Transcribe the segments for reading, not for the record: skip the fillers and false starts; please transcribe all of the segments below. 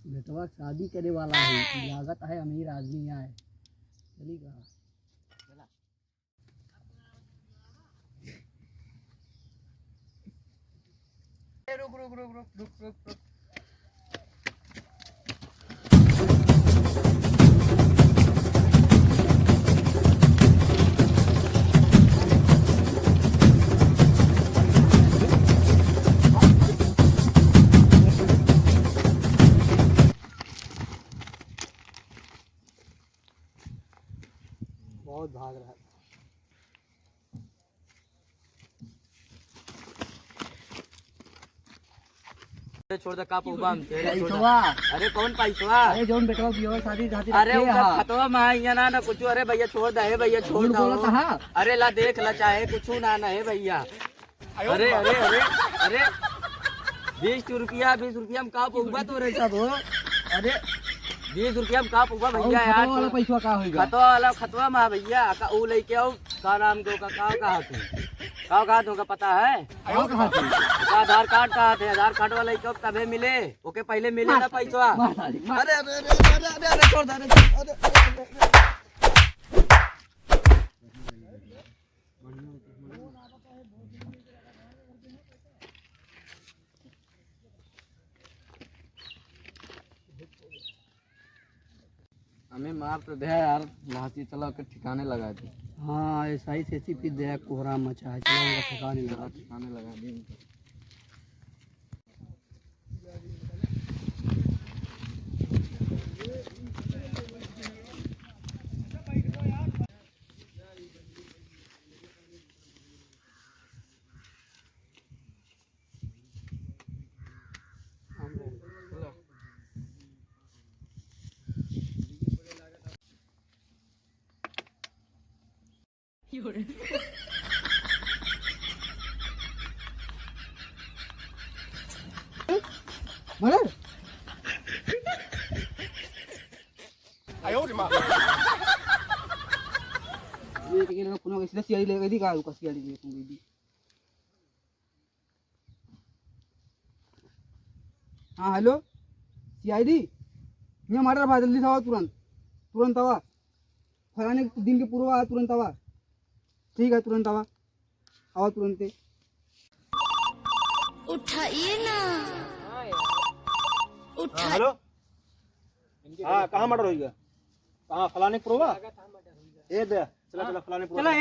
बेटवा शादी करे वाला है, लागत है अमीर आदमी यहाँ है। चली कहा रुक रुक रुक रुक रुक रुक रुक। बहुत भाग रहा है। छोड़ दे का पौबा हम तेरे छोड़ दे। पैसवा अरे कौन पैसवा? अरे जोन बेटवा बियाह शादी खातिर अरे उसका खतवा माइया ना कुछ। अरे भैया छोड़ दे भैया छोड़ झूठ बोला दो। था। अरे ला देख ला चाहे कुछ ना ना है भैया। अरे अरे अरे अरे 20 रुपया में का पौबा तो रे सब हो। अरे 20 रुपया में का पौबा भैया यार। वाला पैसवा का होगा? खतवा मा भैया का ऊ लेके आओ। का नाम दो का कहा तू कहा तुमका पता है? आधार कार्ड कहा थे? आधार कार्ड वाला कब तबे मिले ओके पहले मिले ना पैसा। अरे अरे अरे अरे अरे छोड़ दे। हमें मार तो दे यार, लाठी चला के ठिकाने लगा दी। हाँ ऐसा ही ऐसी फिर दया कोहरा मचा है। चलो उनका ठिकाने लगा। ठिकाने लगा दी। मगर ये के लोग पुनः इसलिए सीआई ले गई थी का उसका सीआई ले गई थी। हाँ हेलो सीआईडी यहाँ मर्डर भाई जल्दी से आओ तुरंत आवा। फलाने दिन के पूर्व आवा तुरंत आवा। ठीक है तुरंत आवा। आओ तुरंत। उठाइए ना उठा। हेलो हाँ कहाँ मर्डर हो गया? कहाँ फलाने प्रोवा? ये दे चला चला फलाने प्रोवा। चला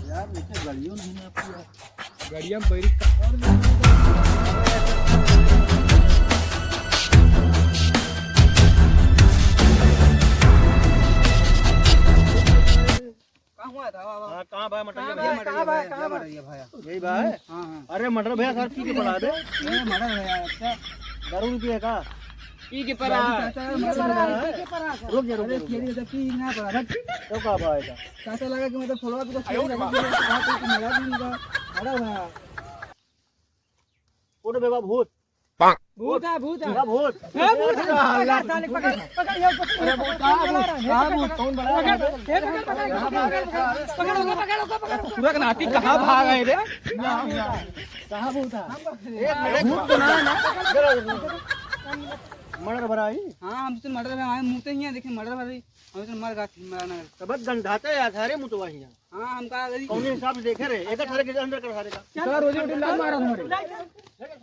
यार नीचे गाड़ियों नहीं है आपकी यार। गाड़ियां बैरी हाँ कहाँ भाई मटर भाई यही भाई। हाँ हाँ अरे मटर भैया सर पी के पड़ा दे। ये मर्डर है यार। अच्छा दारू पिए का? पी के परा रुक जा रुक अरे जा। खेली तो पी ना पड़ा तो का भाई का चाचा लगा कि मतलब फलवा को मरा दूंगा। अरे कोट बेबा भूत भूत है क्या भूत? कौन बड़ा? पूरा नाटी कहाँ भाग गए रे? कहाँ भूत है? भूत तो ना मर्डर भरा ही। हाँ हम तो मर्डर में आए मुँह ही देखे मर्डर भरी हम तो मर मराना। तब गंधाते यार सारे मुँह तो वही। हाँ हम कहा कौन हिसाब से देखे रे? एक थारे के अंदर कर सारे का। चला रोजे उठे लाल मारा हमारे।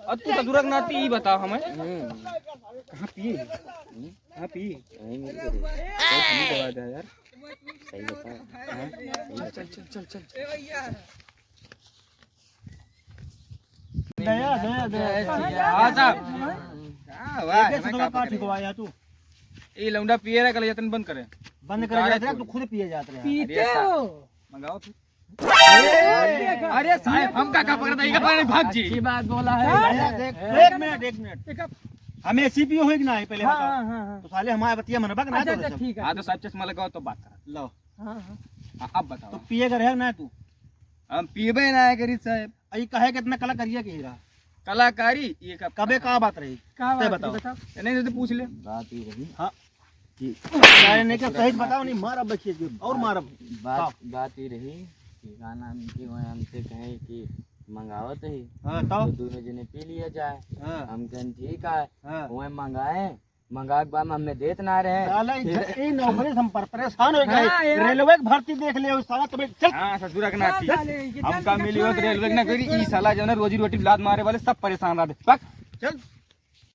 अब तू दूरक नाटी ही बता हमें। कहाँ पिए? कहाँ पिए? दवा दे यार। सही बता। चल दया दया दया। हाँ साहब। कैसे तो का ठीक हुआ यार तू? ये लौंडा पिए रहा कल यतन बंद करे। बंद कर जाते तू खुद पिए जाते रहे। पीते हो? मंगाओ फिर। अरे साहब हम का पकड़ता है का भाग जी। ये बात बोला है। एक मिनट हमें सीपीओ होगी ना पहले बताओ। तो साले हमारे बतिया मनबा ना तो ठीक है। हाँ तो साहब चश्मा लगाओ तो बात कर। लो अब बताओ। तो पिए कर है ना तू? हम पीबे ना है करी साहब। आई कहे कितना कला करिए के हीरा कलाकारी ये कबे का बात रही? क्या ते बात बताओ। बताओ। नहीं तो पूछ ले। हाँ सारे ने क्या सही बताओ नहीं मार अब बखिए और मार अब बात ही रही कि का नाम की वो हमसे कहे कि मंगावत ही हां तो तो दोनों जने पी लिया जाए। हां हम कहें ठीक है हां वो मंगाए मंगा के बाद में हमें देत ना रहे। साला ई नौकरी से हम परेशान हो गए। हाँ, यार। रेलवे की भर्ती देख ले उस साला तब चल हाँ ससुरा के नाती हमका मिली हो तो रेलवे के ना करी ई साला जो है रोजी रोटी लाद मारे वाले सब परेशान रहते। चल